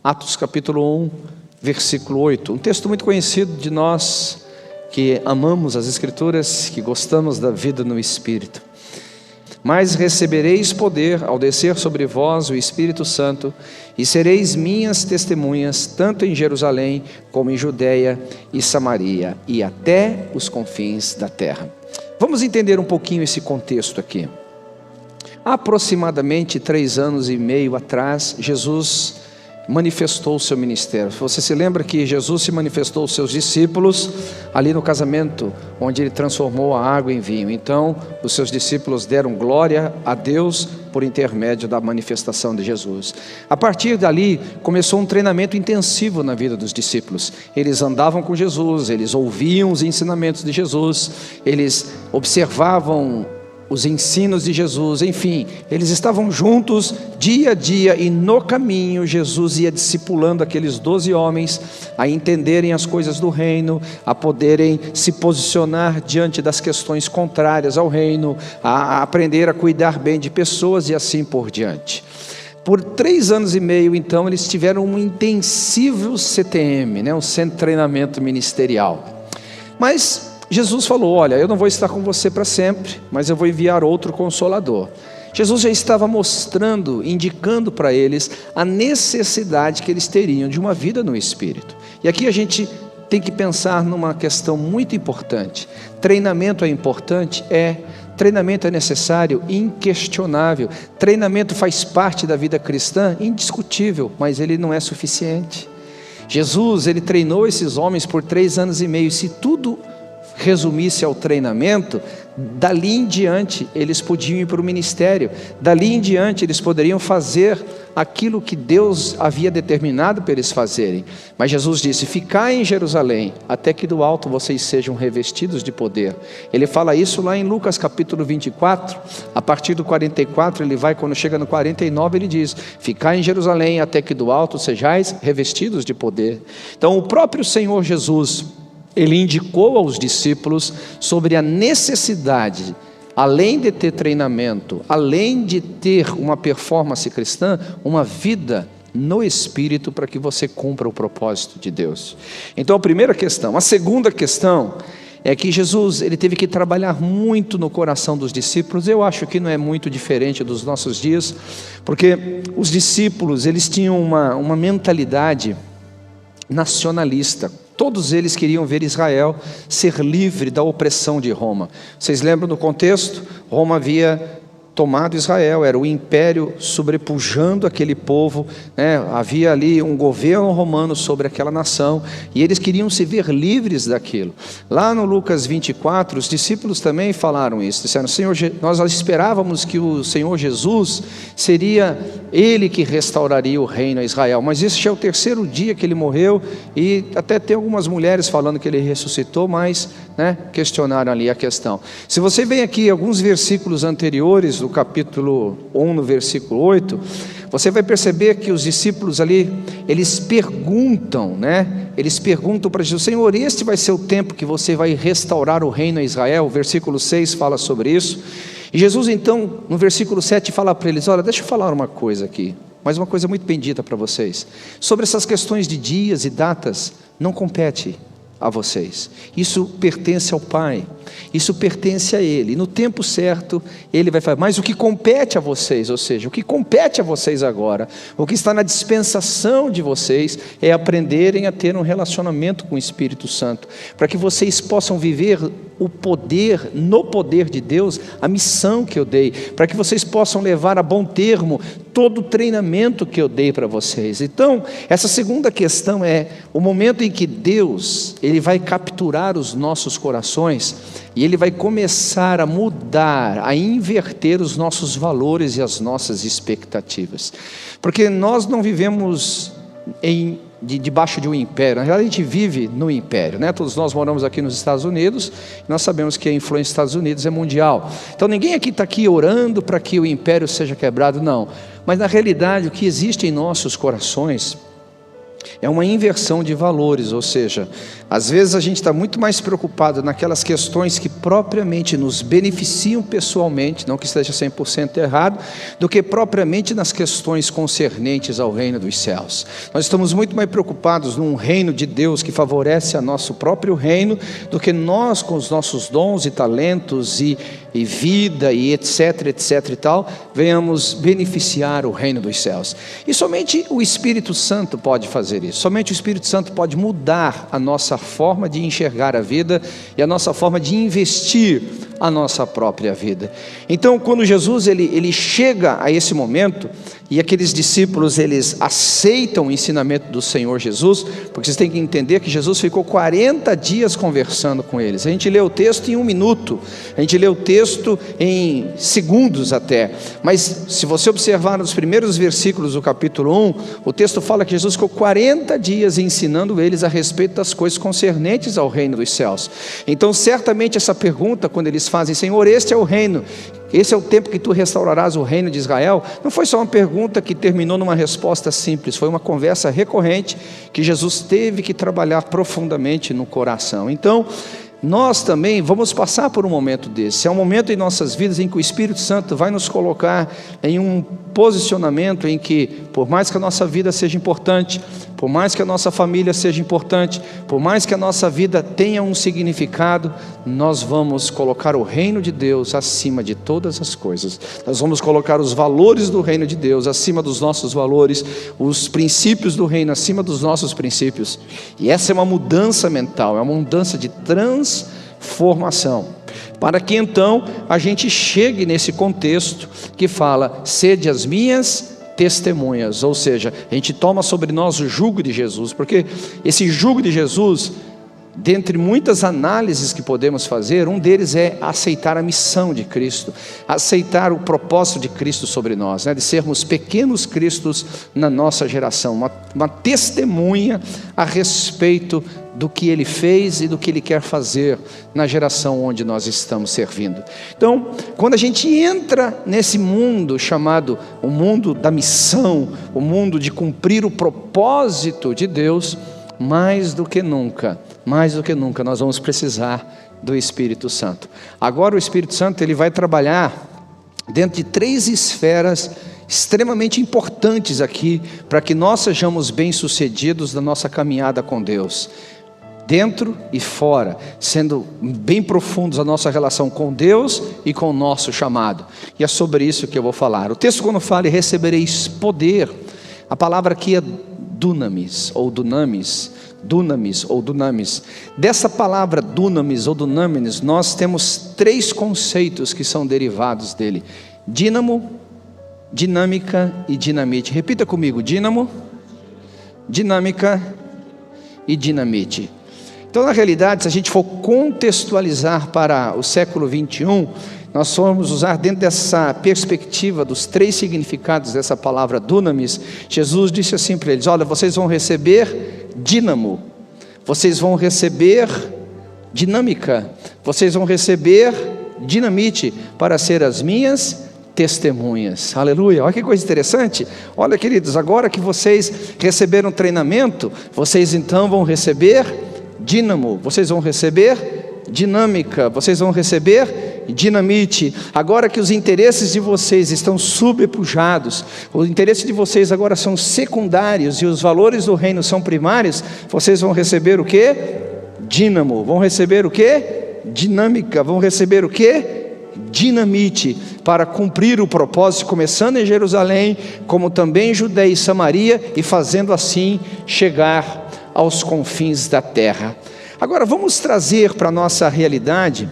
Atos capítulo 1, versículo 8. Um texto muito conhecido de nós que amamos as Escrituras, que gostamos da vida no Espírito. Mas recebereis poder ao descer sobre vós o Espírito Santo, e sereis minhas testemunhas, tanto em Jerusalém, como em Judeia e Samaria, e até os confins da terra. Vamos entender um pouquinho esse contexto aqui. Há aproximadamente 3 anos e meio atrás, Jesus manifestou o seu ministério. Você se lembra que Jesus se manifestou aos seus discípulos ali no casamento, onde ele transformou a água em vinho. Então, os seus discípulos deram glória a Deus por intermédio da manifestação de Jesus. A partir dali, começou um treinamento intensivo na vida dos discípulos. Eles andavam com Jesus, eles ouviam os ensinamentos de Jesus, eles observavam os ensinos de Jesus, enfim, eles estavam juntos dia a dia, e no caminho Jesus ia discipulando aqueles 12 homens a entenderem as coisas do reino, a poderem se posicionar diante das questões contrárias ao reino, a aprender a cuidar bem de pessoas e assim por diante. Por 3 anos e meio, então, eles tiveram um intensivo CTM, um Centro de Treinamento Ministerial. Mas Jesus falou: olha, eu não vou estar com você para sempre, mas eu vou enviar outro Consolador. Jesus já estava mostrando, indicando para eles a necessidade que eles teriam de uma vida no Espírito. E aqui a gente tem que pensar numa questão muito importante. Treinamento é importante? Treinamento é necessário? Inquestionável. Treinamento faz parte da vida cristã? Indiscutível, mas ele não é suficiente. Jesus, ele treinou esses homens por 3 anos e meio. Se tudo resumisse ao treinamento, dali em diante eles podiam ir para o ministério, dali em diante eles poderiam fazer aquilo que Deus havia determinado para eles fazerem. Mas Jesus disse: ficai em Jerusalém, até que do alto vocês sejam revestidos de poder. Ele fala isso lá em Lucas capítulo 24, a partir do 44, ele vai, quando chega no 49, ele diz: ficai em Jerusalém, até que do alto sejais revestidos de poder. Então o próprio Senhor Jesus, ele indicou aos discípulos sobre a necessidade, além de ter treinamento, além de ter uma performance cristã, uma vida no Espírito, para que você cumpra o propósito de Deus. Então, a primeira questão. A segunda questão é que Jesus, ele teve que trabalhar muito no coração dos discípulos. Eu acho que não é muito diferente dos nossos dias, porque os discípulos, eles tinham uma mentalidade nacionalista. Todos eles queriam ver Israel ser livre da opressão de Roma. Vocês lembram do contexto? Roma havia tomado Israel, era o império sobrepujando aquele povo, havia ali um governo romano sobre aquela nação, e eles queriam se ver livres daquilo. Lá no Lucas 24, os discípulos também falaram isso, disseram: Senhor, nós esperávamos que o Senhor Jesus seria Ele que restauraria o reino a Israel, mas este é o 3º dia que Ele morreu, e até tem algumas mulheres falando que Ele ressuscitou, mas questionaram ali a questão. Se você vem aqui alguns versículos anteriores, do capítulo 1, no versículo 8, você vai perceber que os discípulos ali, eles perguntam, eles perguntam para Jesus: Senhor, este vai ser o tempo que você vai restaurar o reino a Israel? O versículo 6 fala sobre isso, e Jesus então, no versículo 7, fala para eles: olha, deixa eu falar uma coisa aqui, mas uma coisa muito bem dita para vocês, sobre essas questões de dias e datas, não compete a vocês, isso pertence ao Pai, isso pertence a Ele, e no tempo certo Ele vai fazer. Mas o que compete a vocês, ou seja, o que compete a vocês agora, o que está na dispensação de vocês, é aprenderem a ter um relacionamento com o Espírito Santo, para que vocês possam viver o poder, no poder de Deus, a missão que eu dei, para que vocês possam levar a bom termo todo o treinamento que eu dei para vocês. Então, essa segunda questão é o momento em que Deus, Ele vai capturar os nossos corações, e Ele vai começar a mudar, a inverter os nossos valores e as nossas expectativas, porque nós não vivemos debaixo de um império. Na realidade, a gente vive no império, Todos nós moramos aqui nos Estados Unidos, e nós sabemos que a influência dos Estados Unidos é mundial. Então ninguém aqui está aqui orando para que o império seja quebrado, não. Mas na realidade, o que existe em nossos corações É uma inversão de valores, ou seja, às vezes a gente está muito mais preocupado naquelas questões que propriamente nos beneficiam pessoalmente, não que esteja 100% errado, do que propriamente nas questões concernentes ao reino dos céus. Nós estamos muito mais preocupados num reino de Deus que favorece a nosso próprio reino, do que nós com os nossos dons e talentos e vida e etc e tal, venhamos beneficiar o reino dos céus. E somente o Espírito Santo pode fazer isso. Somente o Espírito Santo pode mudar a nossa forma de enxergar a vida e a nossa forma de investir a nossa própria vida. Então, quando Jesus ele chega a esse momento, e aqueles discípulos eles aceitam o ensinamento do Senhor Jesus, porque vocês têm que entender que Jesus ficou 40 dias conversando com eles. A gente lê o texto em 1 minuto, a gente lê o texto em segundos até, mas se você observar nos primeiros versículos do capítulo 1, o texto fala que Jesus ficou 40 dias ensinando eles a respeito das coisas concernentes ao reino dos céus. Então certamente essa pergunta, quando eles fazem: Senhor, este é o reino, esse é o tempo que tu restaurarás o reino de Israel, não foi só uma pergunta que terminou numa resposta simples, foi uma conversa recorrente que Jesus teve que trabalhar profundamente no coração. Então, nós também vamos passar por um momento desse. É um momento em nossas vidas em que o Espírito Santo vai nos colocar em um posicionamento em que, por mais que a nossa vida seja importante, por mais que a nossa família seja importante, por mais que a nossa vida tenha um significado, nós vamos colocar o reino de Deus acima de todas as coisas. Nós vamos colocar os valores do reino de Deus acima dos nossos valores, os princípios do reino acima dos nossos princípios. E essa é uma mudança mental, é uma mudança de transformação, para que então a gente chegue nesse contexto que fala: sede as minhas testemunhas, ou seja, a gente toma sobre nós o jugo de Jesus, porque esse jugo de Jesus, dentre muitas análises que podemos fazer, um deles é aceitar a missão de Cristo, aceitar o propósito de Cristo sobre nós, de sermos pequenos Cristos na nossa geração, uma testemunha a respeito do que Ele fez e do que Ele quer fazer na geração onde nós estamos servindo. Então, quando a gente entra nesse mundo chamado o mundo da missão, o mundo de cumprir o propósito de Deus, mais do que nunca, nós vamos precisar do Espírito Santo. Agora o Espírito Santo ele vai trabalhar dentro de 3 esferas extremamente importantes aqui, para que nós sejamos bem-sucedidos na nossa caminhada com Deus, dentro e fora, sendo bem profundos a nossa relação com Deus e com o nosso chamado. E é sobre isso que eu vou falar. O texto, quando fala: e recebereis poder, a palavra aqui é dunamis ou dunamis. Dessa palavra dunamis ou dunamis, nós temos 3 conceitos que são derivados dele: dínamo, dinâmica e dinamite. Repita comigo: dínamo, dinâmica e dinamite. Então, na realidade, se a gente for contextualizar para o século 21, nós formos usar dentro dessa perspectiva dos 3 significados dessa palavra dunamis, Jesus disse assim para eles: olha, vocês vão receber dínamo, vocês vão receber dinâmica, vocês vão receber dinamite para ser as minhas testemunhas. Aleluia, olha que coisa interessante. Olha, queridos, agora que vocês receberam treinamento, vocês então vão receber dínamo, vocês vão receber dinâmica, vocês vão receber dinamite. Agora que os interesses de vocês estão subpujados, os interesses de vocês agora são secundários e os valores do reino são primários, vocês vão receber o que? Dínamo. Vão receber o que? Dinâmica. Vão receber o que? Dinamite, para cumprir o propósito, começando em Jerusalém, como também em Judeia e Samaria, e fazendo assim chegar aos confins da terra. Agora vamos trazer para a nossa realidade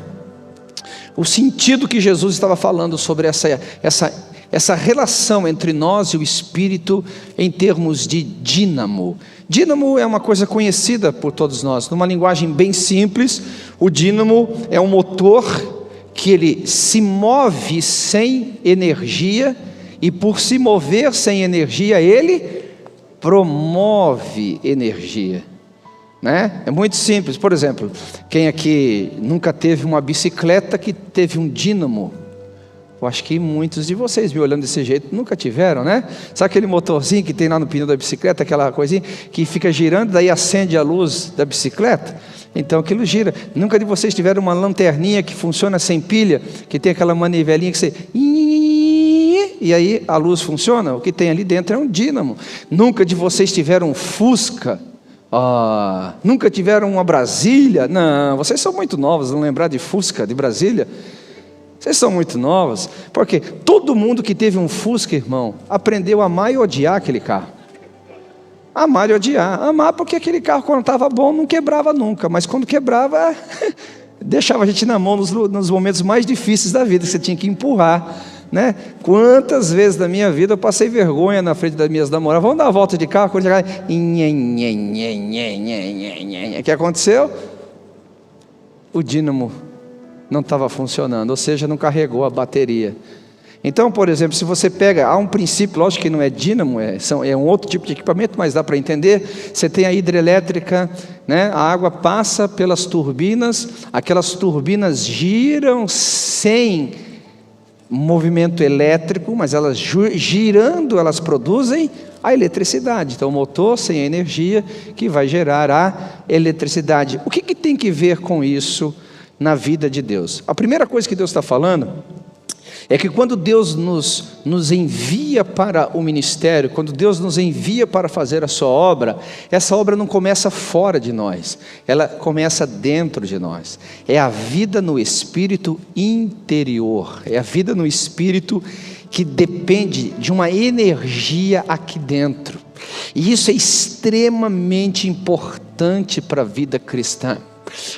o sentido que Jesus estava falando sobre essa relação entre nós e o Espírito em termos de dínamo. Dínamo é uma coisa conhecida por todos nós. Numa linguagem bem simples, o dínamo é um motor que ele se move sem energia, e por se mover sem energia, ele promove energia, né? É muito simples. Por exemplo, quem aqui nunca teve uma bicicleta que teve um dínamo? Eu acho que muitos de vocês me olhando desse jeito nunca tiveram, né? Sabe aquele motorzinho que tem lá no pneu da bicicleta, aquela coisinha que fica girando, daí acende a luz da bicicleta? Então aquilo gira. Nunca de vocês tiveram uma lanterninha que funciona sem pilha, que tem aquela manivelinha que você... E aí a luz funciona? O que tem ali dentro é um dínamo. Nunca de vocês tiveram um Fusca? Nunca tiveram uma Brasília? Não, vocês são muito novos, não lembrar de Fusca, de Brasília? Vocês são muito novos, porque todo mundo que teve um Fusca, irmão, aprendeu a amar e odiar aquele carro. Amar e odiar. Amar porque aquele carro, quando estava bom, não quebrava nunca, mas quando quebrava, deixava a gente na mão nos momentos mais difíceis da vida, que você tinha que empurrar, né? Quantas vezes da minha vida eu passei vergonha na frente das minhas namoradas? Vamos dar uma volta de carro, quando chegar, o que aconteceu? O dínamo não estava funcionando, ou seja, não carregou a bateria. Então, por exemplo, se você pega, há um princípio, lógico que não é dínamo, é um outro tipo de equipamento, mas dá para entender. Você tem a hidrelétrica, né? A água passa pelas turbinas, aquelas turbinas giram sem movimento elétrico, mas elas girando, elas produzem a eletricidade. Então o motor sem a energia que vai gerar a eletricidade. O que tem que ver com isso na vida de Deus? A primeira coisa que Deus está falando é que quando Deus nos envia para o ministério, quando Deus nos envia para fazer a sua obra, essa obra não começa fora de nós, ela começa dentro de nós. É a vida no espírito interior, é a vida no espírito que depende de uma energia aqui dentro. E isso é extremamente importante para a vida cristã.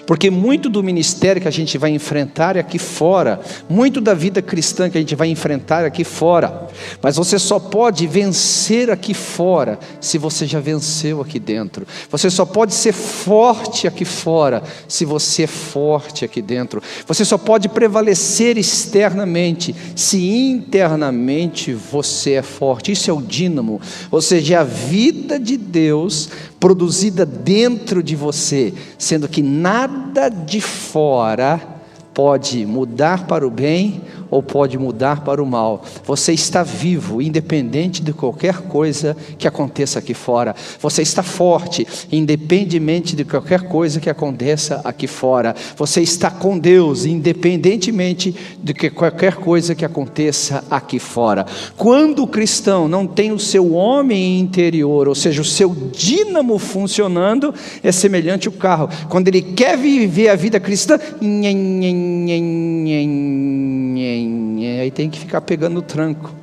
Porque muito do ministério que a gente vai enfrentar é aqui fora, muito da vida cristã que a gente vai enfrentar é aqui fora, mas você só pode vencer aqui fora se você já venceu aqui dentro. Você só pode ser forte aqui fora se você é forte aqui dentro. Você só pode prevalecer externamente se internamente você é forte. Isso é o dínamo, ou seja, é a vida de Deus produzida dentro de você, sendo que nada de fora pode mudar para o bem ou pode mudar para o mal. Você está vivo, independente de qualquer coisa que aconteça aqui fora. Você está forte, independentemente de qualquer coisa que aconteça aqui fora. Você está com Deus, independentemente de qualquer coisa que aconteça aqui fora. Quando o cristão não tem o seu homem interior, ou seja, o seu dínamo funcionando, é semelhante ao carro. Quando ele quer viver a vida cristã, aí tem que ficar pegando no tranco.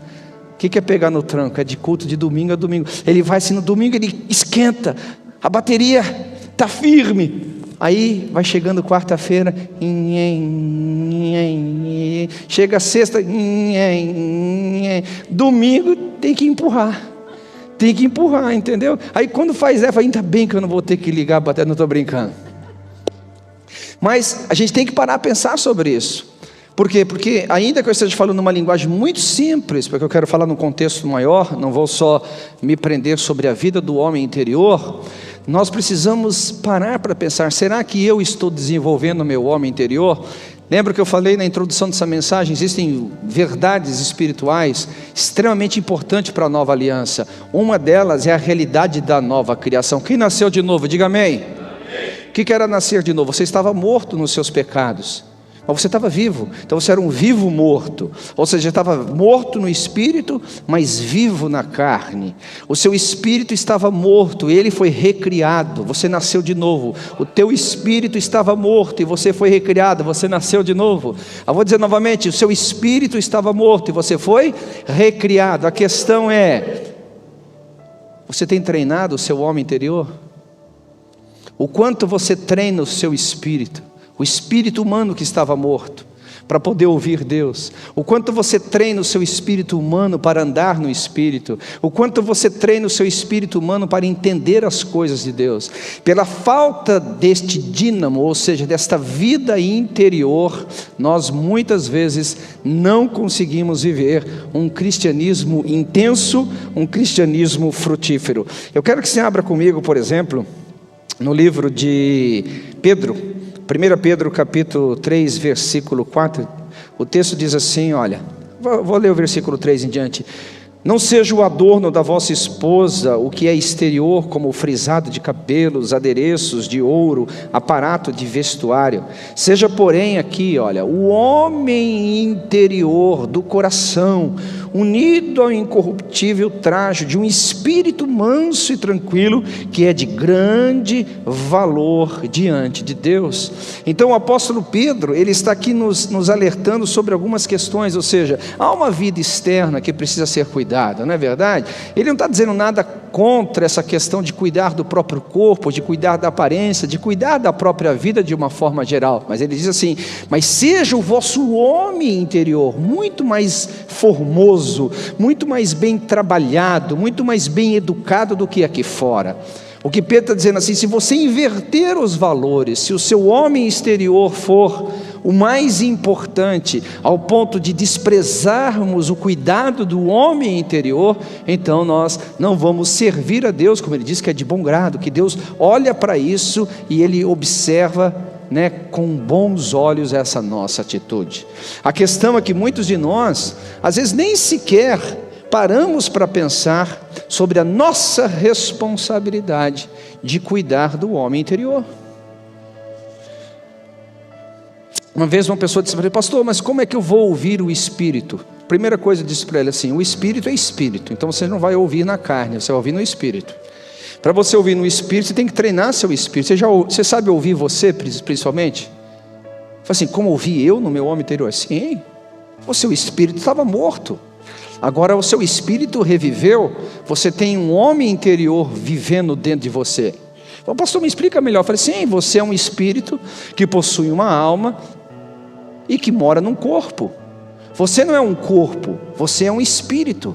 O que é pegar no tranco? É de culto de domingo a domingo. Ele vai assim no domingo, ele esquenta, a bateria está firme. Aí vai chegando quarta-feira, chega sexta, domingo tem que empurrar. Tem que empurrar, entendeu? Aí quando faz fala, ainda bem que eu não vou ter que ligar a bateria, não estou brincando. Mas a gente tem que parar a pensar sobre isso. Por quê? Porque ainda que eu esteja falando uma linguagem muito simples, porque eu quero falar num contexto maior, não vou só me prender sobre a vida do homem interior, nós precisamos parar para pensar, será que eu estou desenvolvendo o meu homem interior? Lembra que eu falei na introdução dessa mensagem, existem verdades espirituais extremamente importantes para a nova aliança. Uma delas é a realidade da nova criação. Quem nasceu de novo, diga amém. O que era nascer de novo? Você estava morto nos seus pecados, mas você estava vivo, então você era um vivo morto, ou seja, estava morto no espírito, mas vivo na carne. O seu espírito estava morto, ele foi recriado, você nasceu de novo. O teu espírito estava morto e você foi recriado, você nasceu de novo. Eu vou dizer novamente, o seu espírito estava morto e você foi recriado. A questão é, você tem treinado o seu homem interior? O quanto você treina o seu espírito? O espírito humano que estava morto, para poder ouvir Deus. O quanto você treina o seu espírito humano para andar no espírito. O quanto você treina o seu espírito humano para entender as coisas de Deus. Pela falta deste dínamo, ou seja, desta vida interior, nós muitas vezes não conseguimos viver um cristianismo intenso, um cristianismo frutífero. Eu quero que você abra comigo, por exemplo, no livro de Pedro, 1 Pedro capítulo 3, versículo 4, o texto diz assim, olha, Vou ler o versículo 3 em diante. Não seja o adorno da vossa esposa o que é exterior, como o frisado de cabelos, adereços de ouro, aparato de vestuário. Seja, porém, aqui, olha, o homem interior do coração, unido ao incorruptível trajo de um espírito manso e tranquilo, que é de grande valor diante de Deus. Então o apóstolo Pedro, ele está aqui nos alertando sobre algumas questões, ou seja, há uma vida externa que precisa ser cuidada, não é verdade? Ele não está dizendo nada contra essa questão de cuidar do próprio corpo, de cuidar da aparência, de cuidar da própria vida de uma forma geral, mas ele diz assim: mas seja o vosso homem interior muito mais formoso, muito mais bem trabalhado, muito mais bem educado do que aqui fora. O que Pedro está dizendo assim: se você inverter os valores, se o seu homem exterior for o mais importante, ao ponto de desprezarmos o cuidado do homem interior, então nós não vamos servir a Deus, como ele diz que é de bom grado, que Deus olha para isso e ele observa, com bons olhos essa nossa atitude. A questão é que muitos de nós, às vezes nem sequer paramos para pensar sobre a nossa responsabilidade de cuidar do homem interior. Uma vez uma pessoa disse para mim: pastor, mas como é que eu vou ouvir o Espírito? Primeira coisa eu disse para ele assim: o Espírito é Espírito, então você não vai ouvir na carne, você vai ouvir no Espírito. Para você ouvir no Espírito, você tem que treinar seu Espírito. Você sabe ouvir você, principalmente? Falei assim: como ouvir eu no meu homem interior? Sim, o seu Espírito estava morto, agora o seu Espírito reviveu, você tem um homem interior vivendo dentro de você. Então, pastor, me explica melhor. Eu falei: sim, você é um Espírito que possui uma alma e que mora num corpo. Você não é um corpo, você é um Espírito.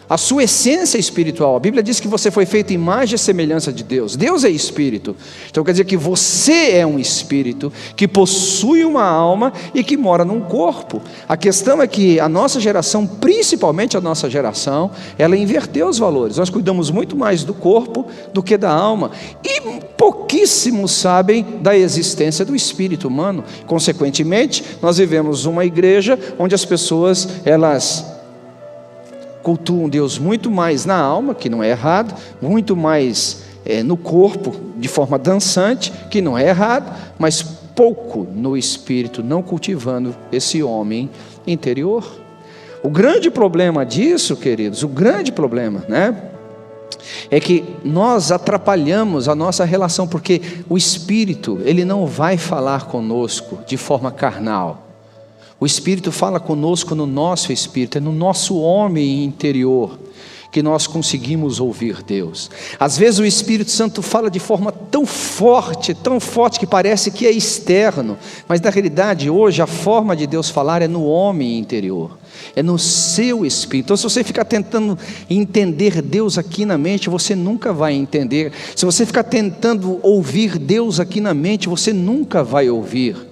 A sua essência é espiritual. A Bíblia diz que você foi feito em imagem e semelhança de Deus. Deus é Espírito. Então quer dizer que você é um Espírito que possui uma alma e que mora num corpo. A questão é que a nossa geração, principalmente a nossa geração, ela inverteu os valores. Nós cuidamos muito mais do corpo do que da alma. E pouquíssimos sabem da existência do espírito humano. Consequentemente, nós vivemos uma igreja onde as pessoas, elas cultuam Deus muito mais na alma, que não é errado, muito mais no corpo, de forma dançante, que não é errado, mas pouco no espírito, não cultivando esse homem interior. O grande problema disso, queridos, o grande problema, é que nós atrapalhamos a nossa relação, porque o Espírito, ele não vai falar conosco de forma carnal. O Espírito fala conosco no nosso espírito, é no nosso homem interior que nós conseguimos ouvir Deus. Às vezes o Espírito Santo fala de forma tão forte que parece que é externo, mas na realidade hoje a forma de Deus falar é no homem interior, é no seu espírito. Então se você ficar tentando entender Deus aqui na mente, você nunca vai entender. Se você ficar tentando ouvir Deus aqui na mente, você nunca vai ouvir.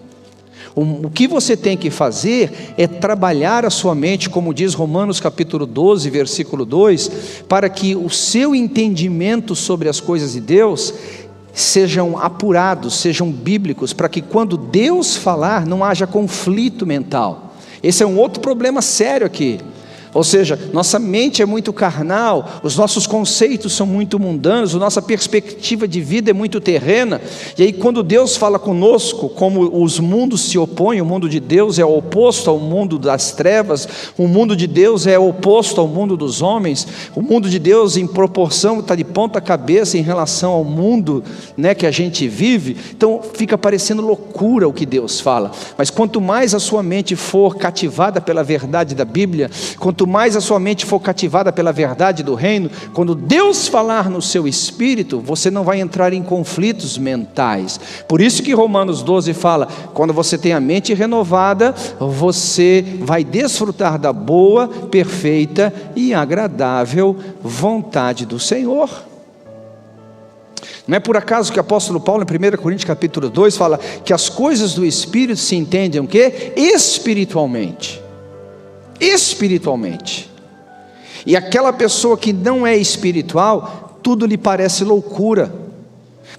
O que você tem que fazer é trabalhar a sua mente, como diz Romanos capítulo 12, versículo 2, para que o seu entendimento sobre as coisas de Deus sejam apurados, sejam bíblicos, para que quando Deus falar não haja conflito mental. Esse é um outro problema sério aqui. Ou seja, nossa mente é muito carnal, os nossos conceitos são muito mundanos, a nossa perspectiva de vida é muito terrena, e aí quando Deus fala conosco, como os mundos se opõem, o mundo de Deus é oposto ao mundo das trevas, o mundo de Deus é oposto ao mundo dos homens, o mundo de Deus em proporção está de ponta cabeça em relação ao mundo que a gente vive, então fica parecendo loucura o que Deus fala. Mas quanto mais a sua mente for cativada pela verdade da Bíblia, quanto mais a sua mente for cativada pela verdade do reino, quando Deus falar no seu espírito, você não vai entrar em conflitos mentais. Por isso que Romanos 12 fala, quando você tem a mente renovada, você vai desfrutar da boa, perfeita e agradável vontade do Senhor. Não é por acaso que o apóstolo Paulo, em 1 Coríntios capítulo 2, fala que as coisas do Espírito se entendem o quê? Espiritualmente. Espiritualmente. E aquela pessoa que não é espiritual, tudo lhe parece loucura.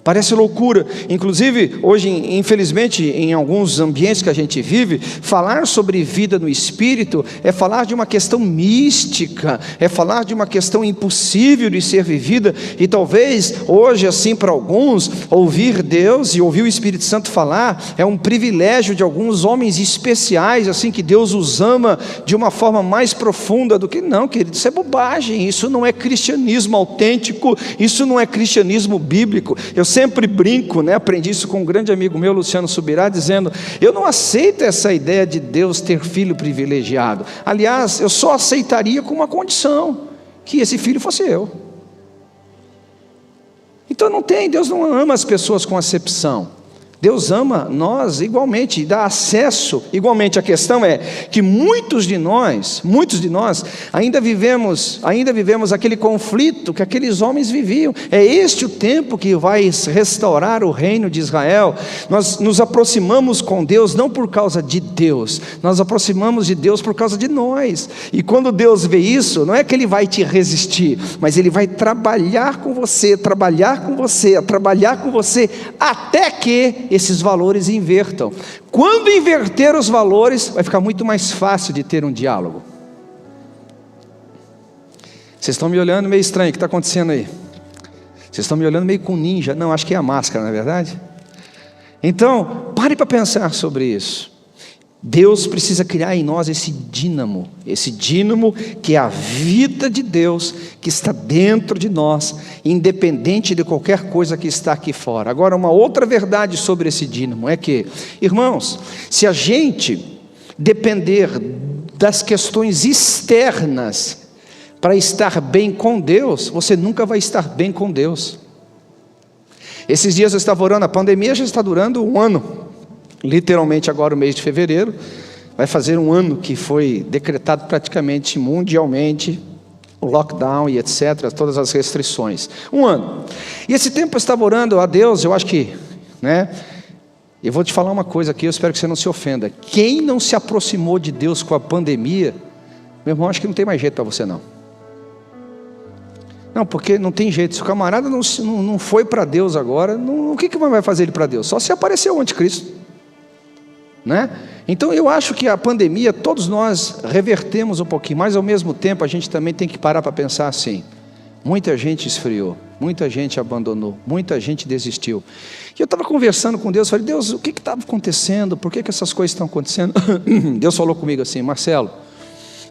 Parece loucura. Inclusive, hoje, infelizmente, em alguns ambientes que a gente vive, falar sobre vida no Espírito é falar de uma questão mística, é falar de uma questão impossível de ser vivida. E talvez hoje, assim, para alguns, ouvir Deus e ouvir o Espírito Santo falar é um privilégio de alguns homens especiais, assim, que Deus os ama de uma forma mais profunda do que... Não, querido, isso é bobagem. Isso não é cristianismo autêntico, isso não é cristianismo bíblico. Eu sempre brinco, né? Aprendi isso com um grande amigo meu, Luciano Subirá, dizendo: eu não aceito essa ideia de Deus ter filho privilegiado. Aliás, eu só aceitaria com uma condição: que esse filho fosse eu. Então Deus não ama as pessoas com acepção. Deus ama nós igualmente e dá acesso igualmente. A questão é que muitos de nós ainda vivemos aquele conflito que aqueles homens viviam. É este o tempo que vai restaurar o reino de Israel. Nós nos aproximamos com Deus não por causa de Deus, nós aproximamos de Deus por causa de nós. E quando Deus vê isso, não é que Ele vai te resistir, mas Ele vai trabalhar com você, até que esses valores invertam. Quando inverter os valores, vai ficar muito mais fácil de ter um diálogo. Vocês estão me olhando meio estranho, o que está acontecendo aí? Vocês estão me olhando meio com ninja. Não, acho que é a máscara, não é verdade? Então, pare para pensar sobre isso. Deus precisa criar em nós esse dínamo que é a vida de Deus, que está dentro de nós, independente de qualquer coisa que está aqui fora. Agora, uma outra verdade sobre esse dínamo é que, irmãos, se a gente depender das questões externas para estar bem com Deus, você nunca vai estar bem com Deus. Esses dias eu estava orando, a pandemia já está durando um ano. Literalmente agora o mês de fevereiro vai fazer um ano que foi decretado praticamente mundialmente o lockdown e etc, todas as restrições. Um ano. E esse tempo eu estava orando a Deus, eu acho que, né? Eu vou te falar uma coisa aqui, eu espero que você não se ofenda. Quem não se aproximou de Deus com a pandemia, meu irmão, acho que não tem mais jeito para você não. Não, porque não tem jeito. Se o camarada não foi para Deus agora, o que vai fazer ele para Deus? Só se aparecer o anticristo. Né? Então eu acho que a pandemia, todos nós revertemos um pouquinho, mas ao mesmo tempo a gente também tem que parar para pensar assim: muita gente esfriou, muita gente abandonou, muita gente desistiu. E eu estava conversando com Deus, falei: Deus, o que estava acontecendo? Por que essas coisas estão acontecendo? Deus falou comigo assim: Marcelo,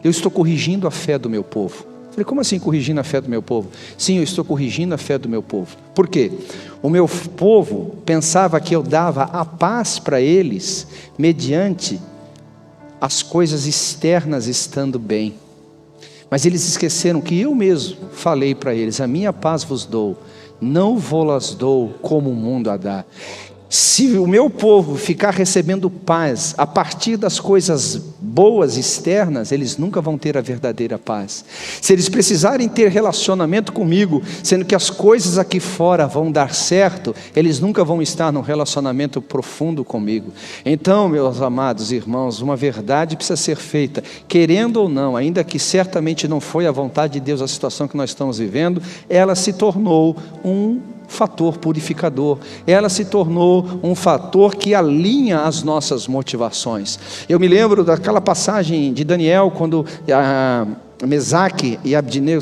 eu estou corrigindo a fé do meu povo. Falei: como assim corrigindo a fé do meu povo? Sim, eu estou corrigindo a fé do meu povo. Por quê? O meu povo pensava que eu dava a paz para eles mediante as coisas externas estando bem. Mas eles esqueceram que eu mesmo falei para eles: a minha paz vos dou, não vou-las dou como o mundo a dá. Se o meu povo ficar recebendo paz a partir das coisas boas externas, eles nunca vão ter a verdadeira paz. Se eles precisarem ter relacionamento comigo, sendo que as coisas aqui fora vão dar certo, eles nunca vão estar num relacionamento profundo comigo. Então, meus amados irmãos, uma verdade precisa ser feita, querendo ou não, ainda que certamente não foi a vontade de Deus a situação que nós estamos vivendo, ela se tornou um fator purificador, ela se tornou um fator que alinha as nossas motivações. Eu me lembro daquela passagem de Daniel, quando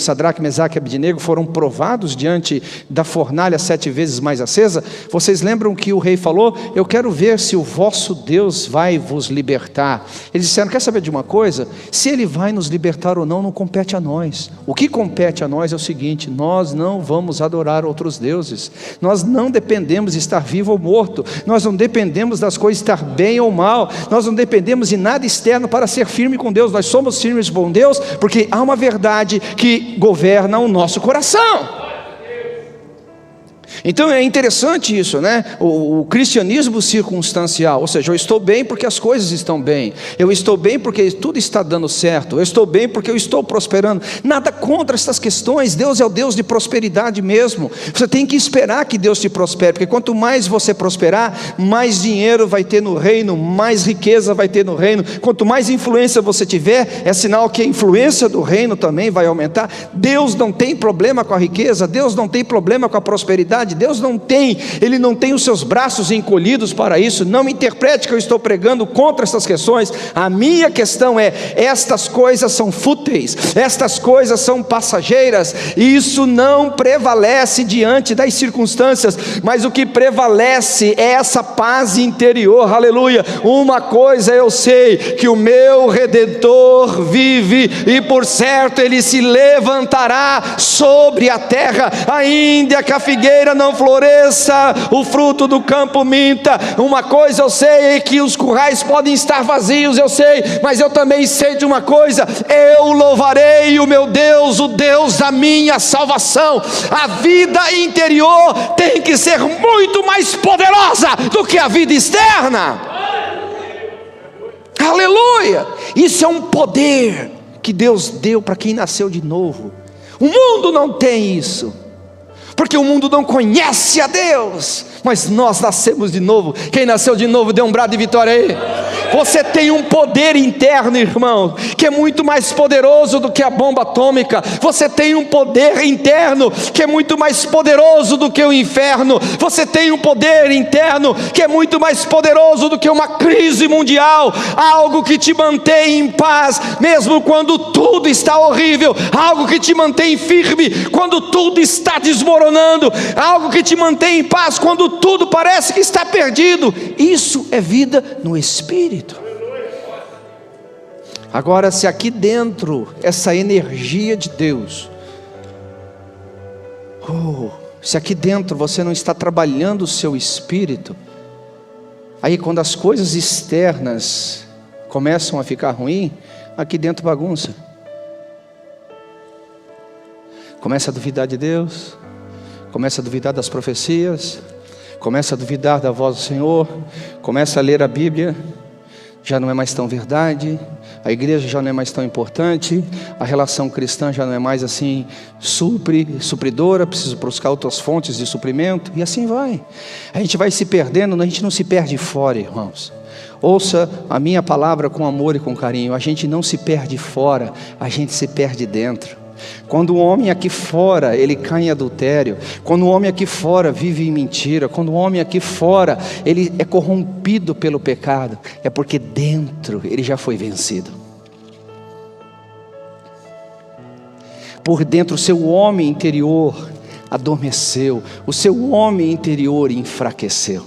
Sadraque, Mesaque e Abdinego foram provados diante da fornalha 7 vezes mais acesa. Vocês lembram que o rei falou: eu quero ver se o vosso Deus vai vos libertar. Eles disseram: quer saber de uma coisa? Se ele vai nos libertar ou não compete a nós. O que compete a nós é o seguinte: nós não vamos adorar outros deuses, nós não dependemos de estar vivo ou morto, nós não dependemos das coisas estar bem ou mal, nós não dependemos de nada externo para ser firme com Deus. Nós somos firmes com Deus porque há uma verdade que governa o nosso coração. Então é interessante isso, né? O cristianismo circunstancial, ou seja, eu estou bem porque as coisas estão bem, eu estou bem porque tudo está dando certo, eu estou bem porque eu estou prosperando. Nada contra essas questões. Deus é o Deus de prosperidade mesmo. Você tem que esperar que Deus te prospere, porque quanto mais você prosperar, mais dinheiro vai ter no reino, mais riqueza vai ter no reino. Quanto mais influência você tiver, é sinal que a influência do reino também vai aumentar. Deus não tem problema com a riqueza, Deus não tem problema com a prosperidade. verdade. Deus Ele não tem os seus braços encolhidos para isso. Não me interprete que eu estou pregando contra essas questões. A minha questão é: estas coisas são fúteis, estas coisas são passageiras, e isso não prevalece diante das circunstâncias, mas o que prevalece é essa paz interior. Aleluia. Uma coisa eu sei, que o meu Redentor vive, e por certo Ele se levantará sobre a terra, ainda que a figueira não floresça, o fruto do campo minta. Uma coisa eu sei, é que os currais podem estar vazios, eu sei, mas eu também sei de uma coisa: eu louvarei o meu Deus, o Deus da minha salvação. A vida interior tem que ser muito mais poderosa do que a vida externa. Aleluia! Isso é um poder que Deus deu para quem nasceu de novo. O mundo não tem isso, porque o mundo não conhece a Deus, mas nós nascemos de novo. Quem nasceu de novo, dê um brado de vitória aí. Você tem um poder interno, irmão, que é muito mais poderoso do que a bomba atômica. Você tem um poder interno que é muito mais poderoso do que o inferno. Você tem um poder interno que é muito mais poderoso do que uma crise mundial. Algo que te mantém em paz mesmo quando tudo está horrível. Algo que te mantém firme quando tudo está desmoronando. Algo que te mantém em paz quando tudo parece que está perdido. Isso é vida no Espírito. Agora, se aqui dentro essa energia de Deus, se aqui dentro você não está trabalhando o seu espírito, aí quando as coisas externas começam a ficar ruim, aqui dentro bagunça. Começa a duvidar de Deus, começa a duvidar das profecias, começa a duvidar da voz do Senhor, começa a ler a Bíblia, já não é mais tão verdade, a igreja já não é mais tão importante, a relação cristã já não é mais assim supridora, preciso buscar outras fontes de suprimento, e assim vai. A gente vai se perdendo, a gente não se perde fora, irmãos. Ouça a minha palavra com amor e com carinho: a gente não se perde fora, a gente se perde dentro. Quando o homem aqui fora, ele cai em adultério, quando o homem aqui fora vive em mentira, quando o homem aqui fora, ele é corrompido pelo pecado, é porque dentro ele já foi vencido. Por dentro o seu homem interior adormeceu, o seu homem interior enfraqueceu.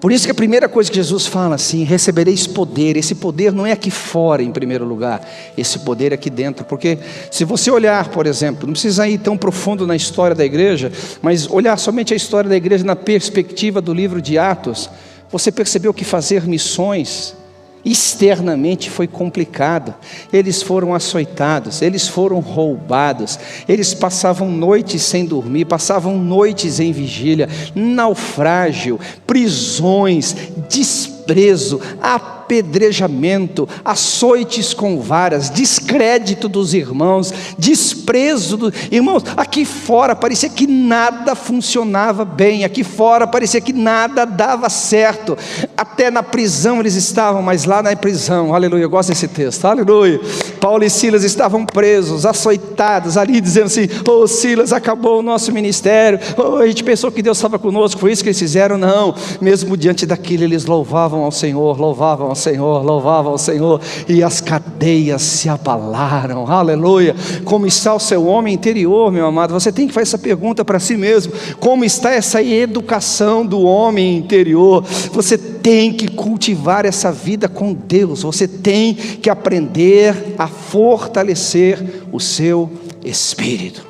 Por isso que a primeira coisa que Jesus fala assim: recebereis poder. Esse poder não é aqui fora em primeiro lugar, esse poder é aqui dentro. Porque se você olhar, por exemplo, não precisa ir tão profundo na história da igreja, mas olhar somente a história da igreja na perspectiva do livro de Atos, você percebeu que fazer missões externamente foi complicado. Eles foram açoitados, eles foram roubados, eles passavam noites sem dormir, passavam noites em vigília, naufrágio, prisões, desprezo, apedrejamento, açoites com varas, descrédito dos irmãos, desprezo dos irmãos. Aqui fora parecia que nada funcionava bem, aqui fora parecia que nada dava certo. Até na prisão eles estavam, mas lá na prisão, aleluia, eu gosto desse texto, aleluia, Paulo e Silas estavam presos, açoitados ali, dizendo assim: oh Silas, acabou o nosso ministério, a gente pensou que Deus estava conosco, foi isso que eles fizeram. Não, mesmo diante daquilo eles louvavam ao Senhor, louvavam ao Senhor, louvavam ao Senhor, e as cadeias se abalaram, aleluia. Como está o seu homem interior, meu amado? Você tem que fazer essa pergunta para si mesmo: como está essa educação do homem interior? Você tem que cultivar essa vida com Deus, você tem que aprender a fortalecer o seu espírito.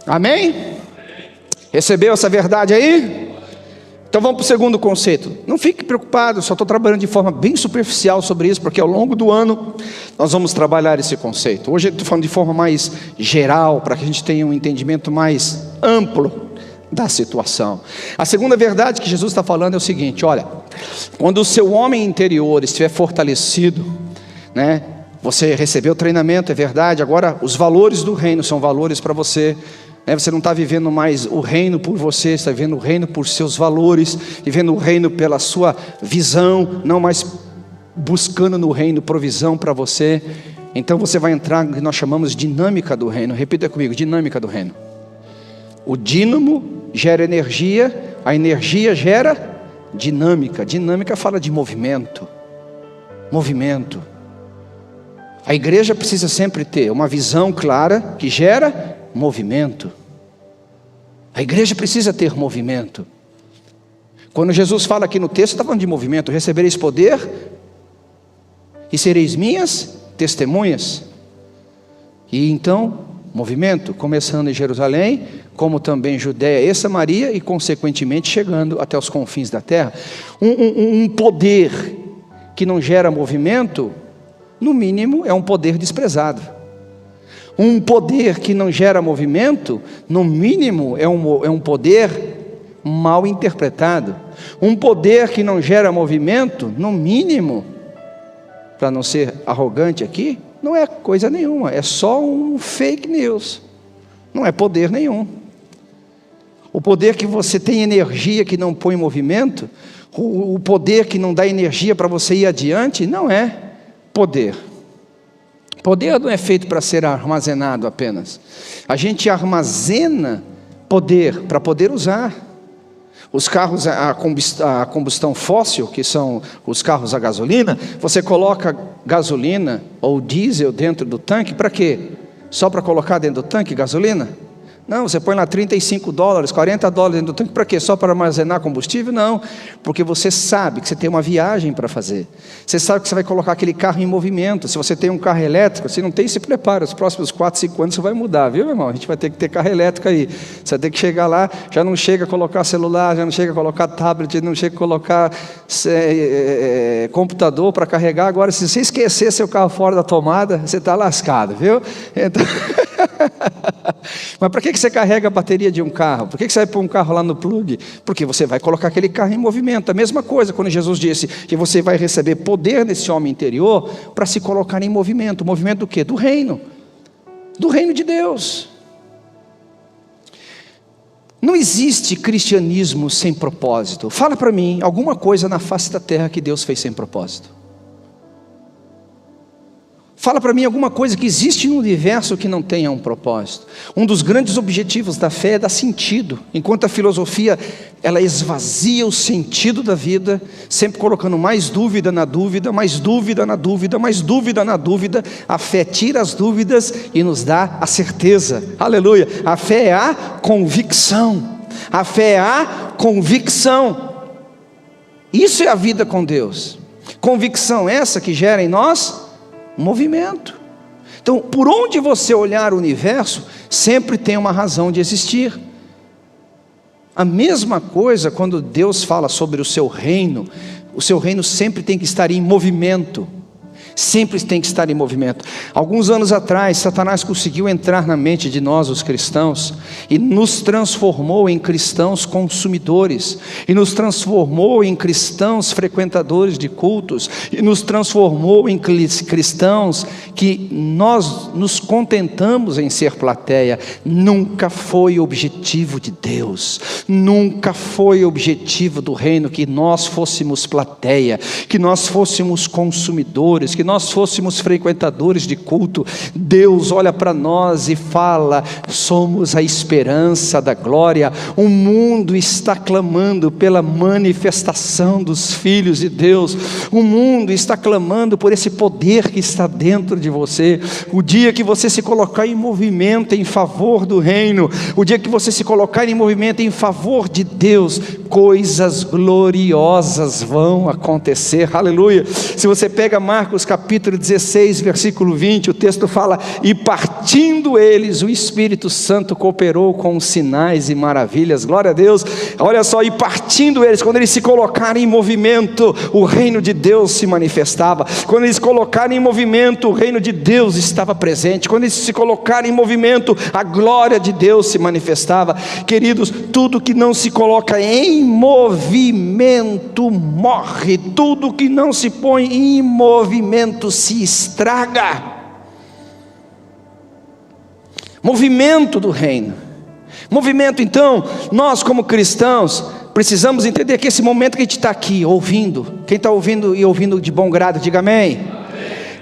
Amém? Recebeu essa verdade aí? Então vamos para o segundo conceito. Não fique preocupado, só estou trabalhando de forma bem superficial sobre isso, porque ao longo do ano nós vamos trabalhar esse conceito. Hoje eu estou falando de forma mais geral, para que a gente tenha um entendimento mais amplo da situação. A segunda verdade que Jesus está falando é o seguinte: olha, quando o seu homem interior estiver fortalecido, né? Você recebeu treinamento, é verdade, agora os valores do reino são valores para você. Você não está vivendo mais o reino por você, está vivendo o reino por seus valores, vivendo o reino pela sua visão, não mais buscando no reino provisão para você. Então você vai entrar no que nós chamamos de dinâmica do reino. Repita comigo, dinâmica do reino. O dínamo gera energia, a energia gera dinâmica. Dinâmica fala de movimento. Movimento. A igreja precisa sempre ter uma visão clara que gera movimento. A igreja precisa ter movimento. Quando Jesus fala aqui no texto, está falando de movimento. Recebereis poder e sereis minhas testemunhas. E então, movimento, começando em Jerusalém, como também Judeia e Samaria, e consequentemente chegando até os confins da terra. Um poder que não gera movimento, no mínimo é um poder desprezado. Um poder que não gera movimento, no mínimo é um poder mal interpretado. Um poder que não gera movimento, no mínimo, para não ser arrogante aqui, não é coisa nenhuma, é só um fake news, não é poder nenhum. O poder que você tem energia que não põe em movimento, o poder que não dá energia para você ir adiante, não é poder. Poder não é feito para ser armazenado apenas. A gente armazena poder para poder usar. Os carros a combustão fóssil, que são os carros a gasolina, você coloca gasolina ou diesel dentro do tanque, para quê? Só para colocar dentro do tanque gasolina? Não, você põe lá $35, $40 dentro do tanque, para quê? Só para armazenar combustível? Não, porque você sabe que você tem uma viagem para fazer. Você sabe que você vai colocar aquele carro em movimento. Se você tem um carro elétrico, se não tem, se prepara. Os próximos 4, 5 anos você vai mudar, viu, meu irmão? A gente vai ter que ter carro elétrico aí. Você vai ter que chegar lá, já não chega a colocar celular, já não chega a colocar tablet, não chega a colocar computador para carregar. Agora, se você esquecer seu carro fora da tomada, você está lascado, viu? Então... Mas para que você carrega a bateria de um carro? Por que você vai pôr um carro lá no plug? Porque você vai colocar aquele carro em movimento. A mesma coisa quando Jesus disse que você vai receber poder nesse homem interior para se colocar em movimento. Movimento do quê? Do reino. Do reino de Deus. Não existe cristianismo sem propósito. Fala para mim alguma coisa na face da terra que Deus fez sem propósito. Fala para mim alguma coisa que existe no universo que não tenha um propósito. Um dos grandes objetivos da fé é dar sentido. Enquanto a filosofia, ela esvazia o sentido da vida, sempre colocando mais dúvida na dúvida, mais dúvida na dúvida, mais dúvida na dúvida, a fé tira as dúvidas e nos dá a certeza. Aleluia! A fé é a convicção. A fé é a convicção. Isso é a vida com Deus. Convicção essa que gera em nós movimento. Então, por onde você olhar o universo, sempre tem uma razão de existir. A mesma coisa quando Deus fala sobre o seu reino sempre tem que estar em movimento. Sempre tem que estar em movimento. Alguns anos atrás, Satanás conseguiu entrar na mente de nós, os cristãos, e nos transformou em cristãos consumidores, e nos transformou em cristãos frequentadores de cultos, e nos transformou em cristãos que nós nos contentamos em ser plateia. Nunca foi objetivo de Deus, nunca foi objetivo do reino que nós fôssemos plateia, que nós fôssemos consumidores, que nós fôssemos frequentadores de culto. Deus olha para nós e fala: somos a esperança da glória. O mundo está clamando pela manifestação dos filhos de Deus. O mundo está clamando por esse poder que está dentro de você. O dia que você se colocar em movimento em favor do reino, o dia que você se colocar em movimento em favor de Deus, coisas gloriosas vão acontecer. Aleluia! Se você pega Marcos capítulo 16, versículo 20, o texto fala: e partindo eles, o Espírito Santo cooperou com sinais e maravilhas. Glória a Deus. Olha só, e partindo eles, quando eles se colocaram em movimento, o reino de Deus se manifestava. Quando eles colocaram em movimento, o reino de Deus estava presente. Quando eles se colocaram em movimento, a glória de Deus se manifestava. Queridos, tudo que não se coloca em movimento morre. Tudo que não se põe em movimento se estraga. Movimento do reino. Movimento. Então, nós como cristãos precisamos entender que esse momento que a gente está aqui ouvindo, quem está ouvindo e ouvindo de bom grado, diga amém.